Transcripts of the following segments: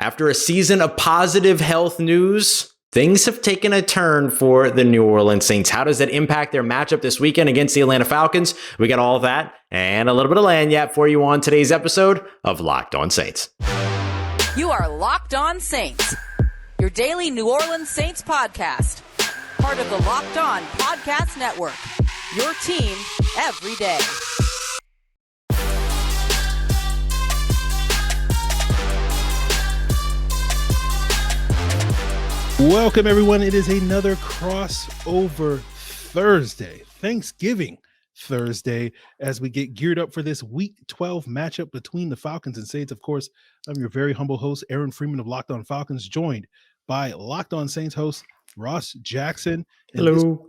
After a season of positive health news, things have taken a turn for the New Orleans Saints. How does that impact their matchup this weekend against the Atlanta Falcons? We got all of that and a little bit of lagniappe for you on today's episode of Locked On Saints. You are Locked On Saints, your daily New Orleans Saints podcast. Part of the Locked On Podcast Network, your team every day. Welcome, everyone. It is another crossover Thursday, Thanksgiving Thursday, as we get geared up for this Week 12 matchup between the Falcons and Saints. Of course, I'm your very humble host, Aaron Freeman of Locked On Falcons, joined by Locked On Saints host, Ross Jackson. And Hello.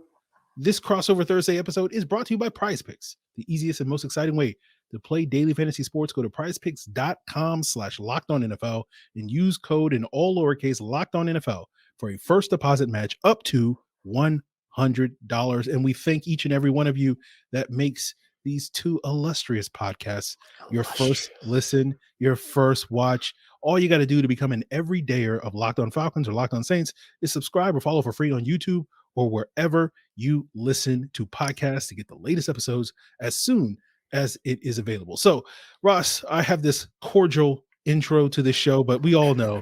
This crossover Thursday episode is brought to you by PrizePicks, the easiest and most exciting way to play daily fantasy sports. Go to prizepicks.com/LockedOnNFL and use code in all lowercase LockedOnNFL for a first deposit match up to $100. And we thank each and every one of you that makes these two illustrious podcasts your first listen, your first watch. All you got to do to become an everydayer of Locked On Falcons or Locked On Saints is subscribe or follow for free on YouTube or wherever you listen to podcasts to get the latest episodes as soon as it is available. So, Ross, I have this cordial intro to this show, but we all know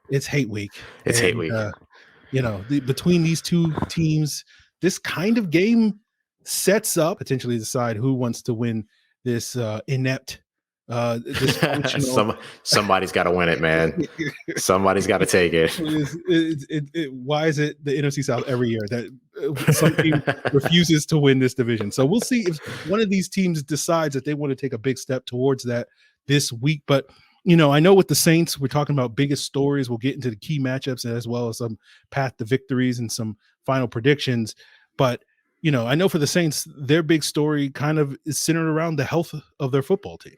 it's hate week. It's hate week. Between these two teams, this kind of game sets up potentially decide who wants to win this inept, dysfunctional. Somebody's got to win it, man. Somebody's got to take it. Why is it the NFC South every year that some team refuses to win this division? So we'll see if one of these teams decides that they want to take a big step towards that this week. But I know with the Saints, we're talking about biggest stories. We'll get into the key matchups as well as some path to victories and some final predictions. But, I know for the Saints, their big story kind of is centered around the health of their football team.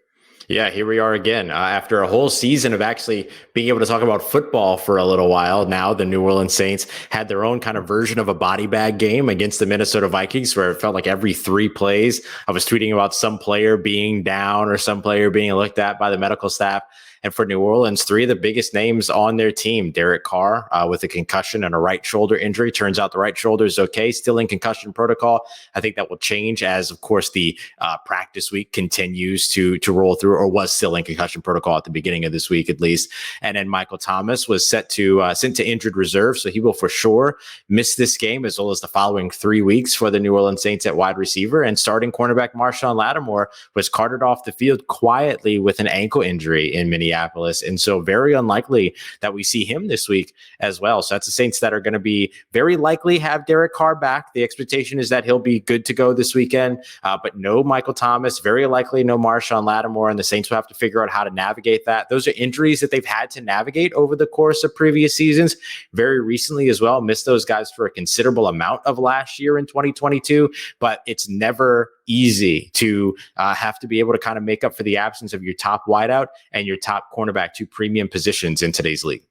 Yeah, here we are again. After a whole season of actually being able to talk about football for a little while, now the New Orleans Saints had their own kind of version of a body bag game against the Minnesota Vikings, where it felt like every 3 plays I was tweeting about some player being down or some player being looked at by the medical staff. And for New Orleans, 3 of the biggest names on their team, Derek Carr with a concussion and a right shoulder injury. Turns out the right shoulder is okay, still in concussion protocol. I think that will change as, of course, the practice week continues to roll through, or was still in concussion protocol at the beginning of this week, at least. And then Michael Thomas was sent to injured reserve, so he will for sure miss this game, as well as the following 3 weeks for the New Orleans Saints at wide receiver. And starting cornerback Marshon Lattimore was carted off the field quietly with an ankle injury in Minneapolis. And so very unlikely that we see him this week as well. So that's the Saints that are going to be very likely have Derek Carr back. The expectation is that he'll be good to go this weekend, but no Michael Thomas, very likely no Marshon Lattimore, and the Saints will have to figure out how to navigate that. Those are injuries that they've had to navigate over the course of previous seasons. Very recently as well, missed those guys for a considerable amount of last year in 2022, but it's never easy to have to be able to kind of make up for the absence of your top wideout and your top cornerback, 2 premium positions in today's league.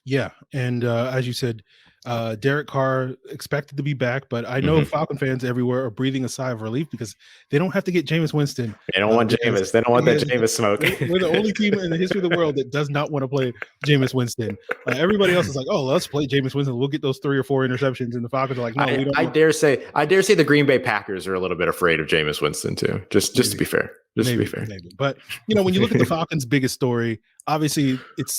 Yeah. And as you said, Derek Carr expected to be back, but I know Falcon fans everywhere are breathing a sigh of relief because they don't have to get Jameis Winston. They don't want Jameis. They don't want that Jameis smoke. We're the only team in the history of the world that does not want to play Jameis Winston. Everybody else is like, oh, let's play Jameis Winston. We'll get those 3 or 4 interceptions. And the Falcons are like, no, we don't. I dare say the Green Bay Packers are a little bit afraid of Jameis Winston too. Just to be fair. Maybe. But, when you look at the Falcons' biggest story, obviously it's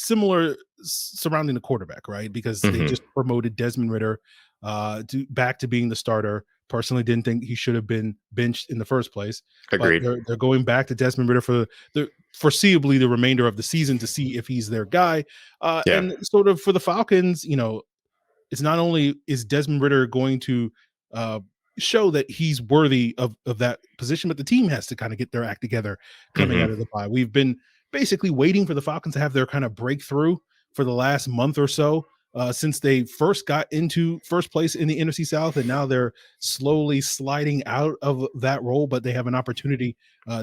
similar surrounding the quarterback, right? Because they just promoted Desmond Ridder back to being the starter. Personally, didn't think he should have been benched in the first place. Agreed. But they're going back to Desmond Ridder for foreseeably the remainder of the season to see if he's their guy. And sort of for the Falcons, it's not only is Desmond Ridder going to show that he's worthy of that position, but the team has to kind of get their act together coming out of the bye. We've been basically waiting for the Falcons to have their kind of breakthrough for the last month or so since they first got into first place in the NFC South, and now they're slowly sliding out of that role, but they have an opportunity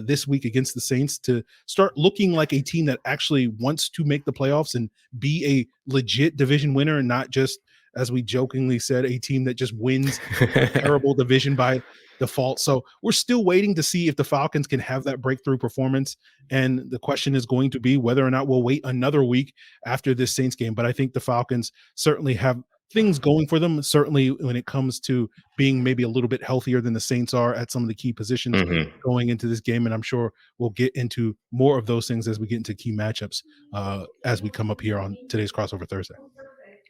this week against the Saints to start looking like a team that actually wants to make the playoffs and be a legit division winner, and not just, as we jokingly said, a team that just wins a terrible division by default. So we're still waiting to see if the Falcons can have that breakthrough performance. And the question is going to be whether or not we'll wait another week after this Saints game. But I think the Falcons certainly have things going for them, certainly when it comes to being maybe a little bit healthier than the Saints are at some of the key positions going into this game. And I'm sure we'll get into more of those things as we get into key matchups as we come up here on today's Crossover Thursday.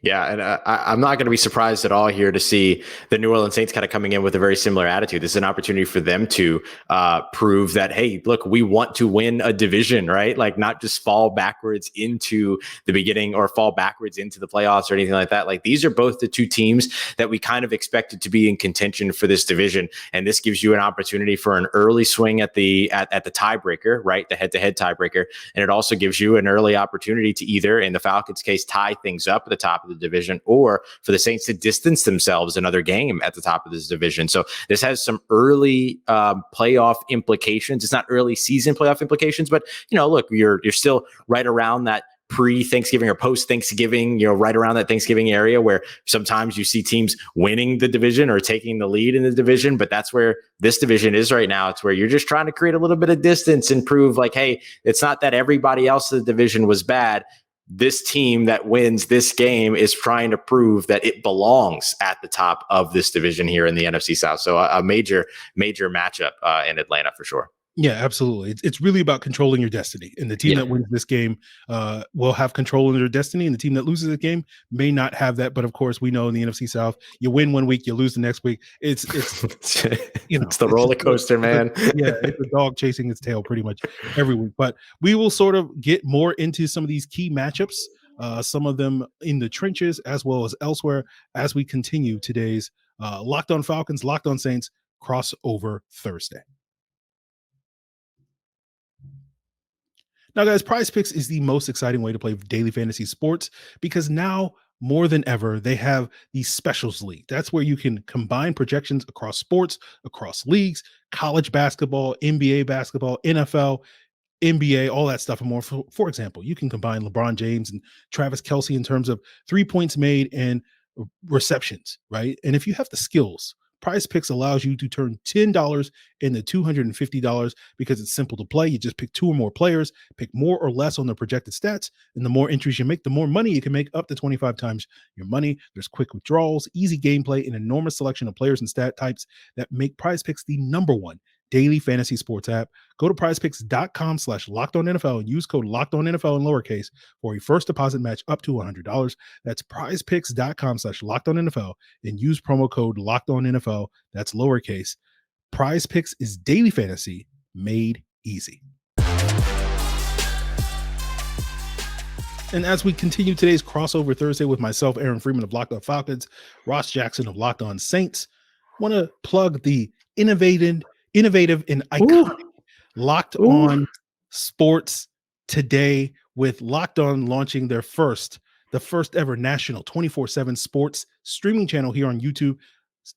Yeah, and I'm not going to be surprised at all here to see the New Orleans Saints kind of coming in with a very similar attitude. This is an opportunity for them to prove that, hey, look, we want to win a division, right? Like not just fall backwards into the beginning or fall backwards into the playoffs or anything like that. Like these are both the two teams that we kind of expected to be in contention for this division. And this gives you an opportunity for an early swing at the tiebreaker, right? The head-to-head tiebreaker. And it also gives you an early opportunity to either, in the Falcons case, tie things up at the top of the division, or for the Saints to distance themselves another game at the top of this division. So this has some early playoff implications. It's not early season playoff implications, but look, you're still right around that pre-Thanksgiving or post-Thanksgiving, right around that Thanksgiving area where sometimes you see teams winning the division or taking the lead in the division, but that's where this division is right now. It's where you're just trying to create a little bit of distance and prove like, hey, it's not that everybody else in the division was bad. This team that wins this game is trying to prove that it belongs at the top of this division here in the NFC South. So a major matchup in Atlanta for sure. Yeah, absolutely. It's really about controlling your destiny. And the team that wins this game will have control of their destiny. And the team that loses the game may not have that. But of course, we know in the NFC South, you win one week, you lose the next week. It's it's the roller coaster, man. It's a dog chasing its tail pretty much every week. But we will sort of get more into some of these key matchups, some of them in the trenches as well as elsewhere, as we continue today's Locked On Falcons, Locked On Saints Crossover Thursday. Now, guys, PrizePicks is the most exciting way to play daily fantasy sports because now more than ever, they have the Specials League. That's where you can combine projections across sports, across leagues, college basketball, NBA basketball, NFL, NBA, all that stuff and more. For example, you can combine LeBron James and Travis Kelce in terms of 3 points made and receptions, right? And if you have the skills, PrizePicks allows you to turn $10 into $250 because it's simple to play. You just pick two or more players, pick more or less on the projected stats, and the more entries you make, the more money you can make, up to 25 times your money. There's quick withdrawals, easy gameplay, and an enormous selection of players and stat types that make PrizePicks the #1 daily fantasy sports app. Go to prizepicks.com/LockedOnNFL and use code LockedOnNFL in lowercase for a first deposit match up to $100. That's prizepicks.com/LockedOnNFL and use promo code LockedOnNFL. That's lowercase. PrizePicks is daily fantasy made easy. And as we continue today's Crossover Thursday with myself, Aaron Freeman of Locked On Falcons, Ross Jackson of Locked On Saints, want to plug the innovative and iconic Locked On Sports Today, with Locked On launching the first ever national 24/7 sports streaming channel here on YouTube.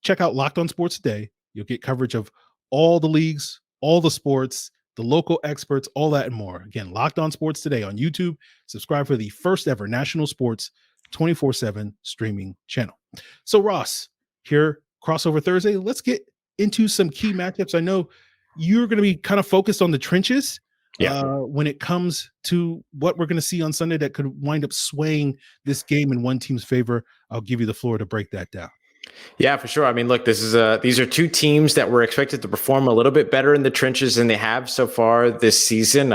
Check out Locked On Sports Today. You'll get coverage of all the leagues, all the sports, the local experts, all that and more. Again, Locked On Sports Today on YouTube. Subscribe for the first ever national sports 24/7 streaming channel. So Ross, here, Crossover Thursday, let's get into some key matchups. I know you're going to be kind of focused on the trenches when it comes to what we're going to see on Sunday that could wind up swaying this game in one team's favor. I'll give you the floor to break that down. Yeah, for sure. I mean, look, these are two teams that were expected to perform a little bit better in the trenches than they have so far this season.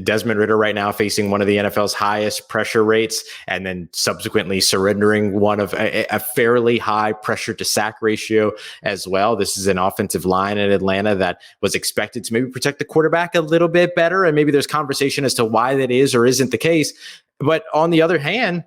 Desmond Ridder right now facing one of the NFL's highest pressure rates, and then subsequently surrendering one of a fairly high pressure to sack ratio as well. This is an offensive line in Atlanta that was expected to maybe protect the quarterback a little bit better, and maybe there's conversation as to why that is or isn't the case. But on the other hand,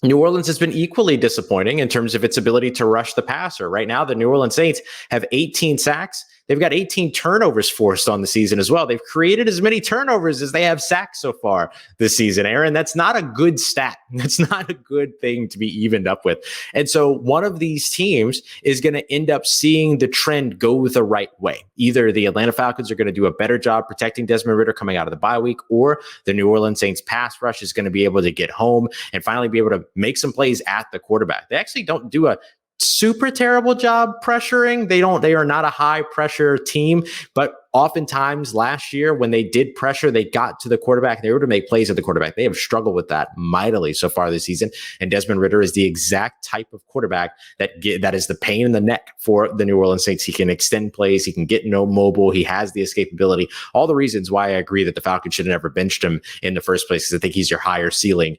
New Orleans has been equally disappointing in terms of its ability to rush the passer. Right now, the New Orleans Saints have 18 sacks. They've got 18 turnovers forced on the season as well. They've created as many turnovers as they have sacks so far this season, Aaron. That's not a good stat. That's not a good thing to be evened up with. And so one of these teams is going to end up seeing the trend go the right way. Either the Atlanta Falcons are going to do a better job protecting Desmond Ridder coming out of the bye week, or the New Orleans Saints pass rush is going to be able to get home and finally be able to make some plays at the quarterback. They actually don't do a super terrible job pressuring. They are not a high pressure team, but oftentimes last year when they did pressure, they got to the quarterback. They were to make plays at the quarterback. They have struggled with that mightily so far this season. And Desmond Ridder is the exact type of quarterback that is the pain in the neck for the New Orleans Saints. He can extend plays. He can get mobile. He has the escapability. All the reasons why I agree that the Falcons should have never benched him in the first place, because I think he's your higher ceiling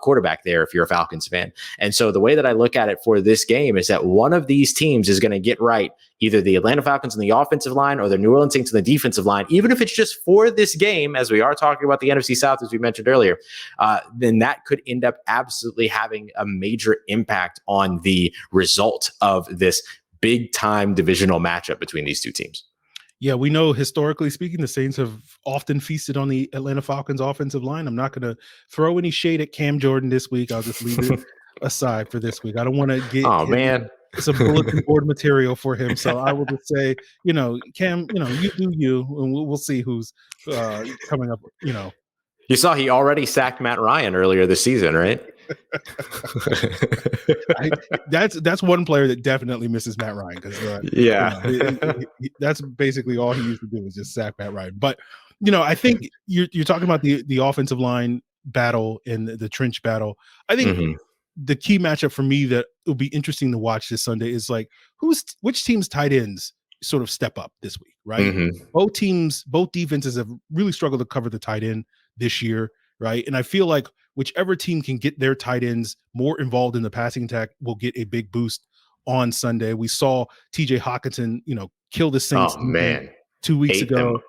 quarterback there if you're a Falcons fan. And so the way that I look at it for this game is that one of these teams is going to get right, either the Atlanta Falcons on the offensive line or the New Orleans Saints on the defensive line, even if it's just for this game, as we are talking about the NFC South, as we mentioned earlier, then that could end up absolutely having a major impact on the result of this big time divisional matchup between these two teams. Yeah, we know historically speaking, the Saints have often feasted on the Atlanta Falcons offensive line. I'm not going to throw any shade at Cam Jordan this week. I'll just leave it aside for this week. I don't want to get some bulletin board material for him. So I will just say, Cam, you do you, and we'll see who's coming up, You saw he already sacked Matt Ryan earlier this season, right? That's one player that definitely misses Matt Ryan, because that's basically all he used to do was just sack Matt Ryan. But I think you're talking about the offensive line battle and the trench battle. I think the key matchup for me that will be interesting to watch this Sunday is like which team's tight ends sort of step up this week, right? Both defenses have really struggled to cover the tight end this year, right? And I feel like whichever team can get their tight ends more involved in the passing attack will get a big boost on Sunday. We saw TJ Hockenson, kill the Saints 2 weeks ago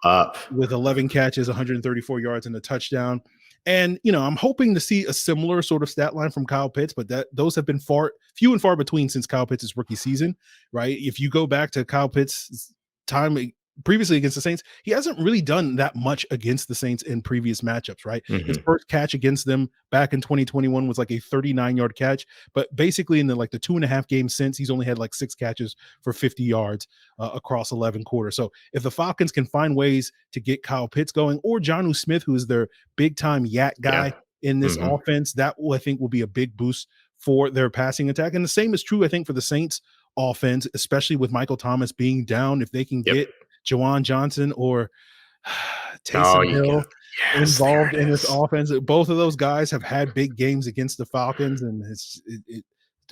with 11 catches, 134 yards and a touchdown. And, I'm hoping to see a similar sort of stat line from Kyle Pitts, but those have been few and far between since Kyle Pitts' rookie season, right? If you go back to Kyle Pitts' time previously against the Saints, he hasn't really done that much against the Saints in previous matchups, right? His first catch against them back in 2021 was like a 39-yard catch, but basically in the 2.5 games since, he's only had 6 catches for 50 yards across 11 quarters. So if the Falcons can find ways to get Kyle Pitts going, or Jonnu Smith, who is their big-time yak guy in this offense, that I think will be a big boost for their passing attack. And the same is true, I think, for the Saints offense, especially with Michael Thomas being down. If they can get Juwan Johnson or Taysom Hill involved in this offense. Both of those guys have had big games against the Falcons, and it's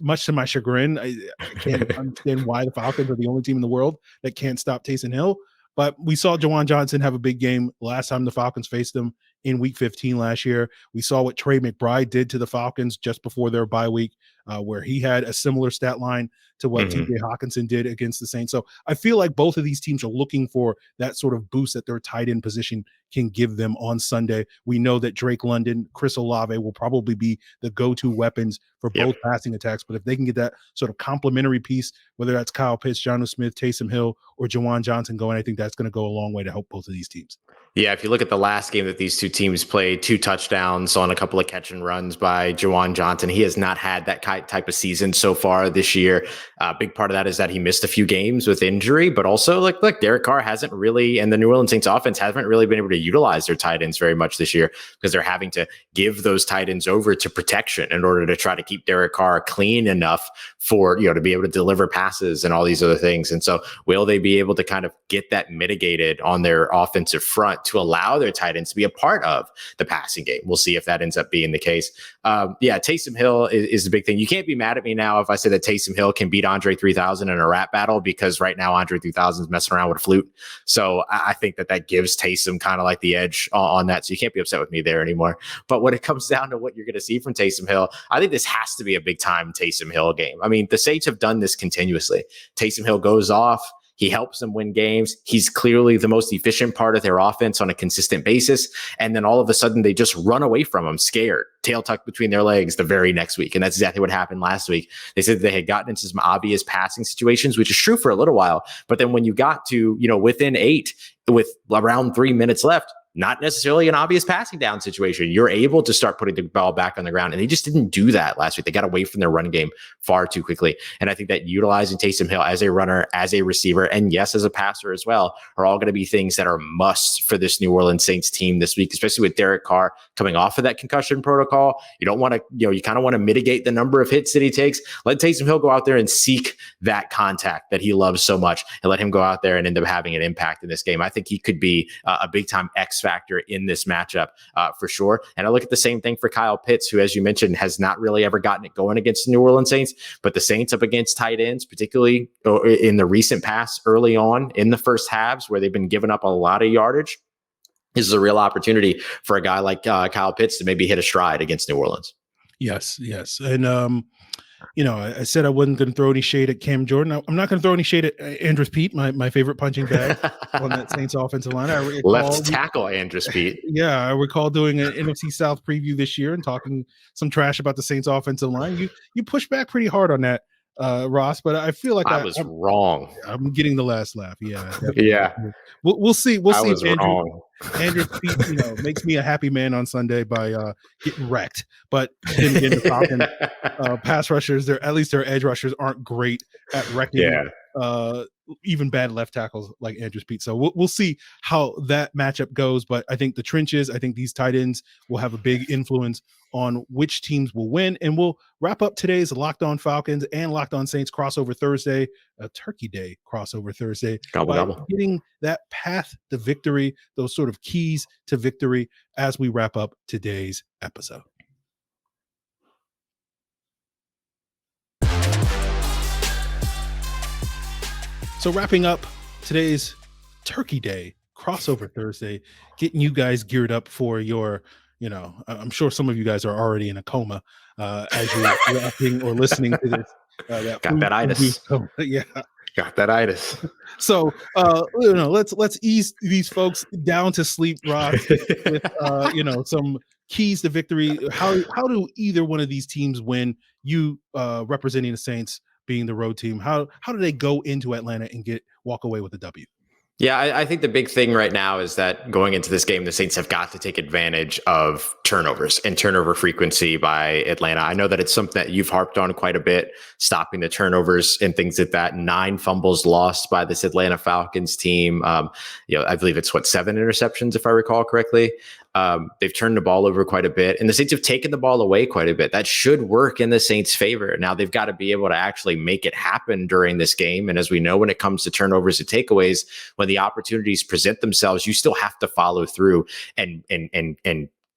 much to my chagrin. I can't understand why the Falcons are the only team in the world that can't stop Taysom Hill. But we saw Juwan Johnson have a big game last time the Falcons faced them in Week 15 last year. We saw what Trey McBride did to the Falcons just before their bye week, where he had a similar stat line to what TJ Hockenson did against the Saints. So I feel like both of these teams are looking for that sort of boost that their tight end position can give them on Sunday. We know that Drake London, Chris Olave will probably be the go-to weapons for both passing attacks. But if they can get that sort of complementary piece, whether that's Kyle Pitts, Jonnu Smith, Taysom Hill, or Juwan Johnson going, I think that's going to go a long way to help both of these teams. Yeah, if you look at the last game that these two teams played, 2 touchdowns on a couple of catch and runs by Juwan Johnson. He has not had that type of season so far this year. Big part of that is that he missed a few games with injury, but also look, Derek Carr hasn't really, and the New Orleans Saints offense hasn't really been able to utilize their tight ends very much this year, because they're having to give those tight ends over to protection in order to try to keep Derek Carr clean enough for, to be able to deliver passes and all these other things. And so will they be able to kind of get that mitigated on their offensive front to allow their tight ends to be a part of the passing game? We'll see if that ends up being the case. Taysom Hill is the big thing. You can't be mad at me now if I say that Taysom Hill can beat Andre 3000 in a rap battle, because right now Andre 3000 is messing around with a flute. So I think that gives Taysom kind of like the edge on that. So you can't be upset with me there anymore. But when it comes down to what you're going to see from Taysom Hill, I think this has to be a big time Taysom Hill game. I mean, the Saints have done this continuously. Taysom Hill goes off. He helps them win games. He's clearly the most efficient part of their offense on a consistent basis. And then all of a sudden they just run away from him, scared, tail tucked between their legs the very next week. And that's exactly what happened last week. They said they had gotten into some obvious passing situations, which is true for a little while. But then when you got to, within 8 with around 3 minutes left, not necessarily an obvious passing down situation. You're able to start putting the ball back on the ground. And they just didn't do that last week. They got away from their run game far too quickly. And I think that utilizing Taysom Hill as a runner, as a receiver, and yes, as a passer as well, are all going to be things that are musts for this New Orleans Saints team this week, especially with Derek Carr coming off of that concussion protocol. You don't want to, you kind of want to mitigate the number of hits that he takes. Let Taysom Hill go out there and seek that contact that he loves so much, and let him go out there and end up having an impact in this game. I think he could be a big time X factor in this matchup for sure. And I look at the same thing for Kyle Pitts, who, as you mentioned, has not really ever gotten it going against the New Orleans Saints, but the Saints up against tight ends, particularly in the recent past early on in the first halves where they've been giving up a lot of yardage, this is a real opportunity for a guy like Kyle Pitts to maybe hit a stride against New Orleans. Yes. And, I said I wasn't going to throw any shade at Cam Jordan. I'm not going to throw any shade at Andrus Peat, my favorite punching bag on that Saints offensive line. Left tackle Andrus Peat. Yeah, I recall doing an NFC South preview this year and talking some trash about the Saints offensive line. You pushed back pretty hard on that, Ross, but I feel like I was wrong. I'm getting the last laugh. Yeah. Yeah. We'll see. We'll see. I was wrong. Andrus Peat, makes me a happy man on Sunday by getting wrecked. But then again, the Falcons pass rushers, at least their edge rushers aren't great at wrecking even bad left tackles like Andrus Peat. So we'll see how that matchup goes. But I think the trenches, I think these tight ends will have a big influence on which teams will win. And we'll wrap up today's Locked On Falcons and Locked On Saints crossover Thursday, a Turkey Day crossover Thursday, by getting that path to victory, those sort of keys to victory as we wrap up today's episode. So wrapping up today's Turkey Day crossover Thursday, getting you guys geared up for your, I'm sure some of you guys are already in a coma as you're watching or listening to this. Got that itis. Yeah. Got that itis. So, let's ease these folks down to sleep, Ross, with, some keys to victory. How do either one of these teams win? You representing the Saints, being the road team, how do they go into Atlanta and walk away with a W? Yeah, I think the big thing right now is that going into this game, the Saints have got to take advantage of turnovers and turnover frequency by Atlanta. I know that it's something that you've harped on quite a bit, stopping the turnovers and things like that. 9 fumbles lost by this Atlanta Falcons team. I believe it's 7 interceptions, if I recall correctly. They've turned the ball over quite a bit, and the Saints have taken the ball away quite a bit. That should work in the Saints' favor. Now they've got to be able to actually make it happen during this game. And as we know, when it comes to turnovers and takeaways, when the opportunities present themselves, you still have to follow through and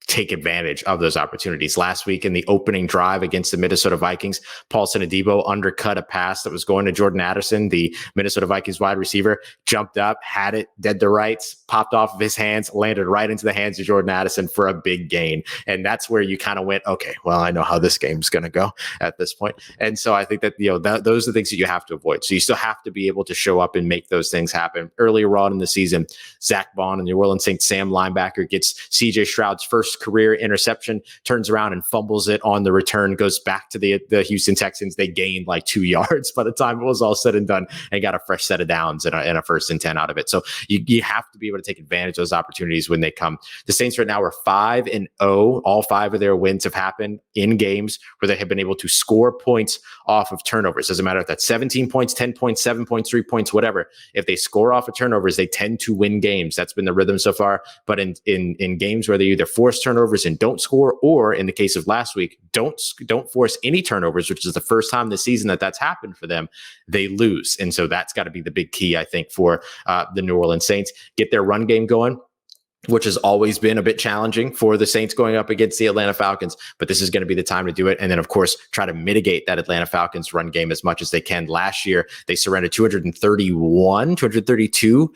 take advantage of those opportunities. Last week in the opening drive against the Minnesota Vikings, Paulson Adebo undercut a pass that was going to Jordan Addison, the Minnesota Vikings wide receiver, jumped up, had it dead to rights, popped off of his hands, landed right into the hands of Jordan Addison for a big gain. And that's where you kind of went, okay, well, I know how this game's going to go at this point. And so I think that, those are the things that you have to avoid. So you still have to be able to show up and make those things happen. Earlier on in the season, Zach Bond and the New Orleans Saints Sam linebacker gets CJ Stroud's first career interception, turns around and fumbles it on the return, goes back to the Houston Texans. They gained like 2 yards by the time it was all said and done, and got a fresh set of downs and a 1st and 10 out of it. So you have to be able to take advantage of those opportunities when they come. The Saints right now are 5-0. All 5 of their wins have happened in games where they have been able to score points off of turnovers. Doesn't matter if that's 17 points, 10 points, 7 points, 3 points, whatever. If they score off of turnovers, they tend to win games. That's been the rhythm so far. But in games where they either force turnovers and don't score, or in the case of last week, don't force any turnovers, which is the first time this season that's happened for them, they lose. And so that's got to be the big key, I think, for the New Orleans Saints. Get their run game going, which has always been a bit challenging for the Saints going up against the Atlanta Falcons, but this is going to be the time to do it. And then, of course, try to mitigate that Atlanta Falcons run game as much as they can. Last year, they surrendered 232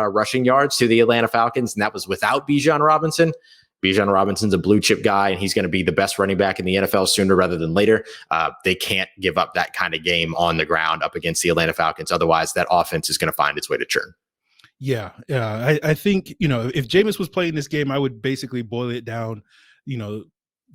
rushing yards to the Atlanta Falcons, and that was without Bijan Robinson. Bijan Robinson's a blue chip guy, and he's going to be the best running back in the NFL sooner rather than later. They can't give up that kind of game on the ground up against the Atlanta Falcons. Otherwise, that offense is going to find its way to churn. Yeah. I think, if Jameis was playing this game, I would basically boil it down,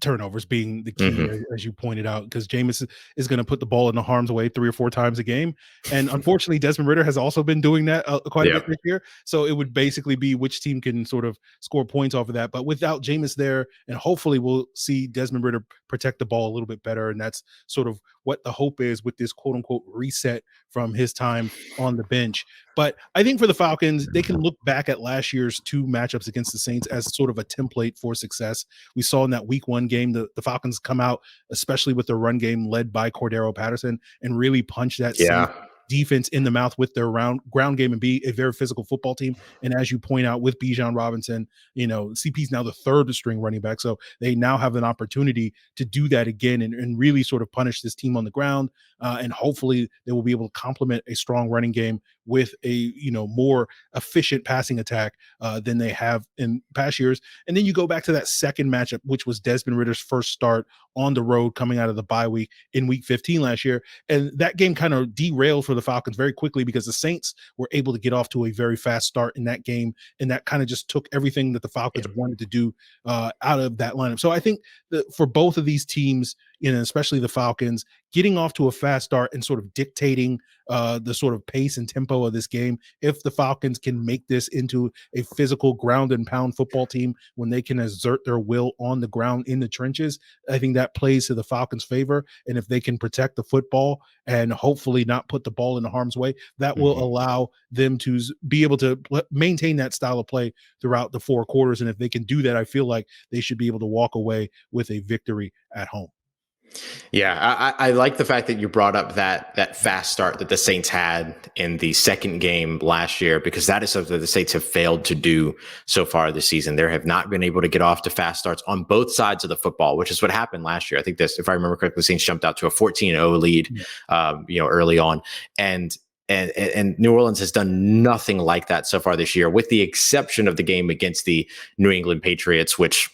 turnovers being the key, as you pointed out, because Jameis is going to put the ball in the harm's way 3 or 4 times a game. And unfortunately, Desmond Ridder has also been doing that quite a bit this year. So it would basically be which team can sort of score points off of that. But without Jameis there, and hopefully we'll see Desmond Ridder protect the ball a little bit better. And that's sort of what the hope is with this quote unquote reset from his time on the bench. But I think for the Falcons, they can look back at last year's 2 matchups against the Saints as sort of a template for success. We saw in that week 1 game, the Falcons come out, especially with their run game led by Cordero Patterson, and really punch that Saints defense in the mouth with their ground game and be a very physical football team. And as you point out with Bijan Robinson, CP's now the 3rd string running back. So they now have an opportunity to do that again and really sort of punish this team on the ground. And hopefully they will be able to complement a strong running game with a, more efficient passing attack than they have in past years. And then you go back to that second matchup, which was Desmond Ridder's first start on the road coming out of the bye week in week 15 last year. And that game kind of derailed for the Falcons very quickly because the Saints were able to get off to a very fast start in that game. And that kind of just took everything that the Falcons wanted to do out of that lineup. So I think that for both of these teams, especially the Falcons, getting off to a fast start and sort of dictating the sort of pace and tempo of this game, if the Falcons can make this into a physical ground and pound football team when they can exert their will on the ground in the trenches, I think that plays to the Falcons' favor. And if they can protect the football and hopefully not put the ball in the harm's way, that will allow them to be able to maintain that style of play throughout the 4 quarters. And if they can do that, I feel like they should be able to walk away with a victory at home. Yeah, I like the fact that you brought up that fast start that the Saints had in the second game last year, because that is something that the Saints have failed to do so far this season. They have not been able to get off to fast starts on both sides of the football, which is what happened last year. I think if I remember correctly, the Saints jumped out to a 14-0 lead, early on. And New Orleans has done nothing like that so far this year, with the exception of the game against the New England Patriots, which,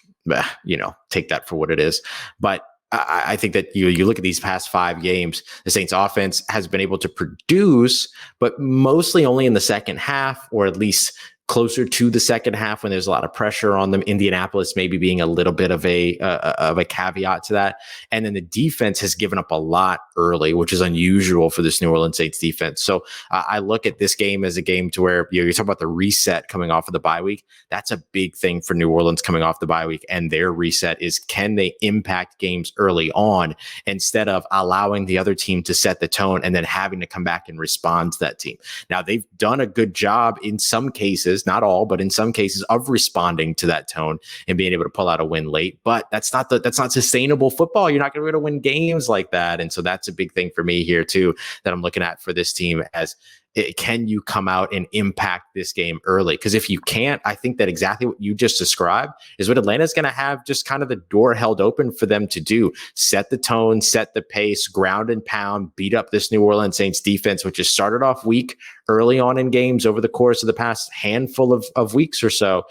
take that for what it is. But I think that you look at these past 5 games, the Saints offense has been able to produce, but mostly only in the second half, or at least closer to the second half when there's a lot of pressure on them. Indianapolis maybe being a little bit of a caveat to that. And then the defense has given up a lot early, which is unusual for this New Orleans Saints defense. So I look at this game as a game to where you're talking about the reset coming off of the bye week. That's a big thing for New Orleans coming off the bye week. And their reset is, can they impact games early on instead of allowing the other team to set the tone and then having to come back and respond to that team? Now, they've done a good job in some cases, not all, but in some cases, of responding to that tone and being able to pull out a win late. But that's not sustainable football. You're not going to be able to win games like that. And so that's a big thing for me here too, that I'm looking at for this team as, can you come out and impact this game early? Because if you can't, I think that exactly what you just described is what Atlanta's going to have just kind of the door held open for them to do. Set the tone, set the pace, ground and pound, beat up this New Orleans Saints defense, which has started off weak early on in games over the course of the past handful of weeks or so.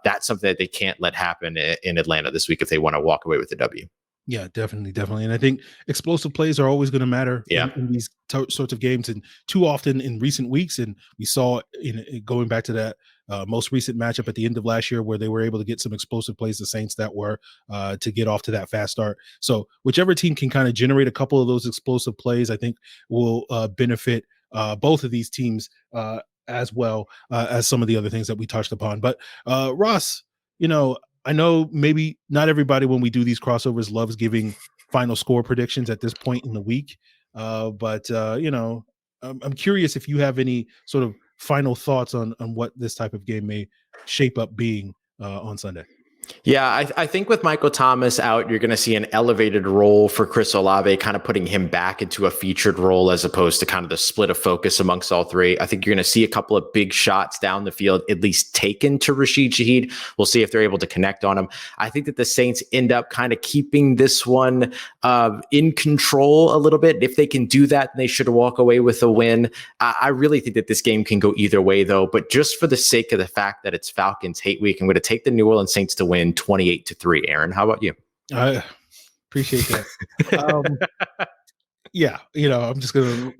That's something that they can't let happen in Atlanta this week if they want to walk away with the W. Yeah, definitely. And I think explosive plays are always going to matter in these sorts of games. And too often in recent weeks, and we saw going back to that most recent matchup at the end of last year where they were able to get some explosive plays, the Saints that were to get off to that fast start. So whichever team can kind of generate a couple of those explosive plays, I think will benefit both of these teams as well as some of the other things that we touched upon. But Ross, I know maybe not everybody when we do these crossovers loves giving final score predictions at this point in the week. But I'm curious if you have any sort of final thoughts on what this type of game may shape up being on Sunday. Yeah, I think with Michael Thomas out, you're going to see an elevated role for Chris Olave, kind of putting him back into a featured role as opposed to kind of the split of focus amongst all three. I think you're going to see a couple of big shots down the field, at least taken to Rashid Shaheed. We'll see if they're able to connect on him. I think that the Saints end up kind of keeping this one in control a little bit. If they can do that, they should walk away with a win. I really think that this game can go either way, though. But just for the sake of the fact that it's Falcons Hate Week, I'm going to take the New Orleans Saints to win 28-3. Aaron, how about you? I appreciate that. Yeah, we're just gonna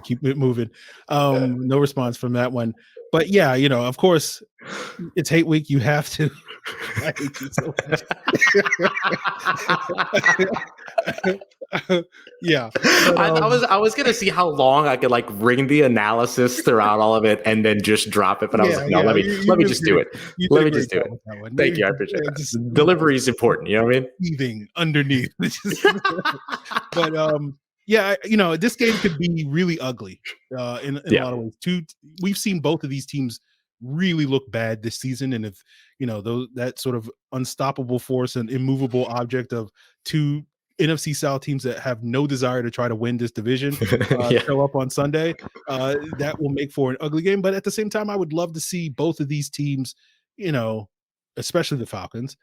keep it moving. No response from that one. But yeah, of course, it's hate week. You have to. I hate you so much. Yeah. But, I was gonna see how long I could like ring the analysis throughout all of it and then just drop it. But I was like, no, let me just do it. Let me just do it. Thank you. I appreciate that. Delivery is important. You know what I mean? Heaving underneath. But yeah, this game could be really ugly in a lot of ways. We've seen both of these teams really look bad this season, and if that sort of unstoppable force and immovable object of two NFC South teams that have no desire to try to win this division show up on Sunday, that will make for an ugly game. But at the same time, I would love to see both of these teams, especially the Falcons,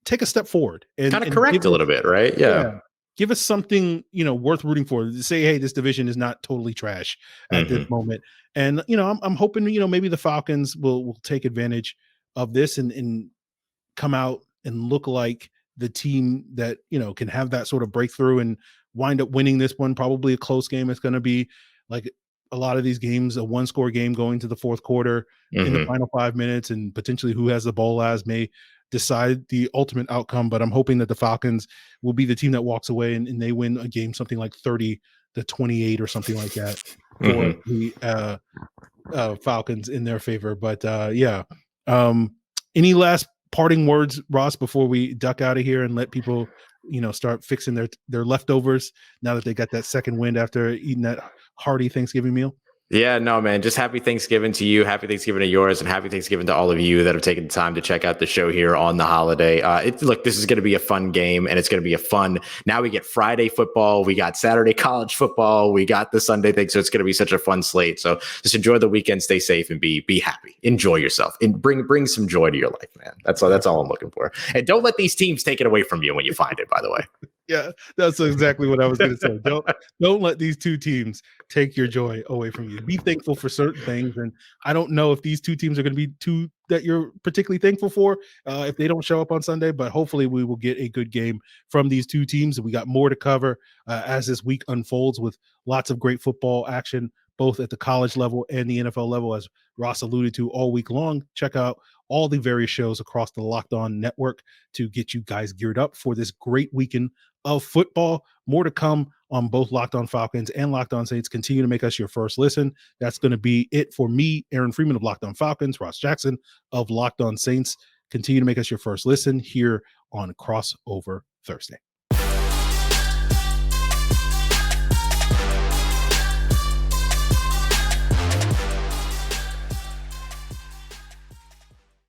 take a step forward and kind of correct a little bit, right? Yeah. Give us something, worth rooting for. To say, hey, this division is not totally trash at this moment. And I'm hoping, maybe the Falcons will take advantage of this and come out and look like the team that can have that sort of breakthrough and wind up winning this one. Probably a close game. It's going to be like a lot of these games, a one-score game going to the fourth quarter in the final 5 minutes, and potentially who has the ball last may decide the ultimate outcome. But I'm hoping that the Falcons will be the team that walks away and they win a game something like 30-28 or something like that for the Falcons in their favor. But any last parting words, Ross, before we duck out of here and let people start fixing their leftovers now that they got that second wind after eating that hearty Thanksgiving meal? Yeah, no, man. Just happy Thanksgiving to you. Happy Thanksgiving to yours, and happy Thanksgiving to all of you that have taken the time to check out the show here on the holiday. Look, this is going to be a fun game, and it's going to be a fun. Now we get Friday football, we got Saturday college football, we got the Sunday thing, so it's going to be such a fun slate. So just enjoy the weekend, stay safe, and be happy. Enjoy yourself, and bring some joy to your life, man. That's all I'm looking for. And don't let these teams take it away from you when you find it. By the way. Yeah, that's exactly what I was going to say. Don't let these two teams take your joy away from you. Be thankful for certain things, and I don't know if these two teams are going to be two that you're particularly thankful for if they don't show up on Sunday. But hopefully, we will get a good game from these two teams. We got more to cover as this week unfolds with lots of great football action, both at the college level and the NFL level, as Ross alluded to all week long. Check out all the various shows across the Locked On Network to get you guys geared up for this great weekend of football. More to come on both Locked On Falcons and Locked On Saints. Continue to make us your first listen. That's going to be it for me, Aaron Freeman of Locked On Falcons, Ross Jackson of Locked On Saints. Continue to make us your first listen here on Crossover Thursday.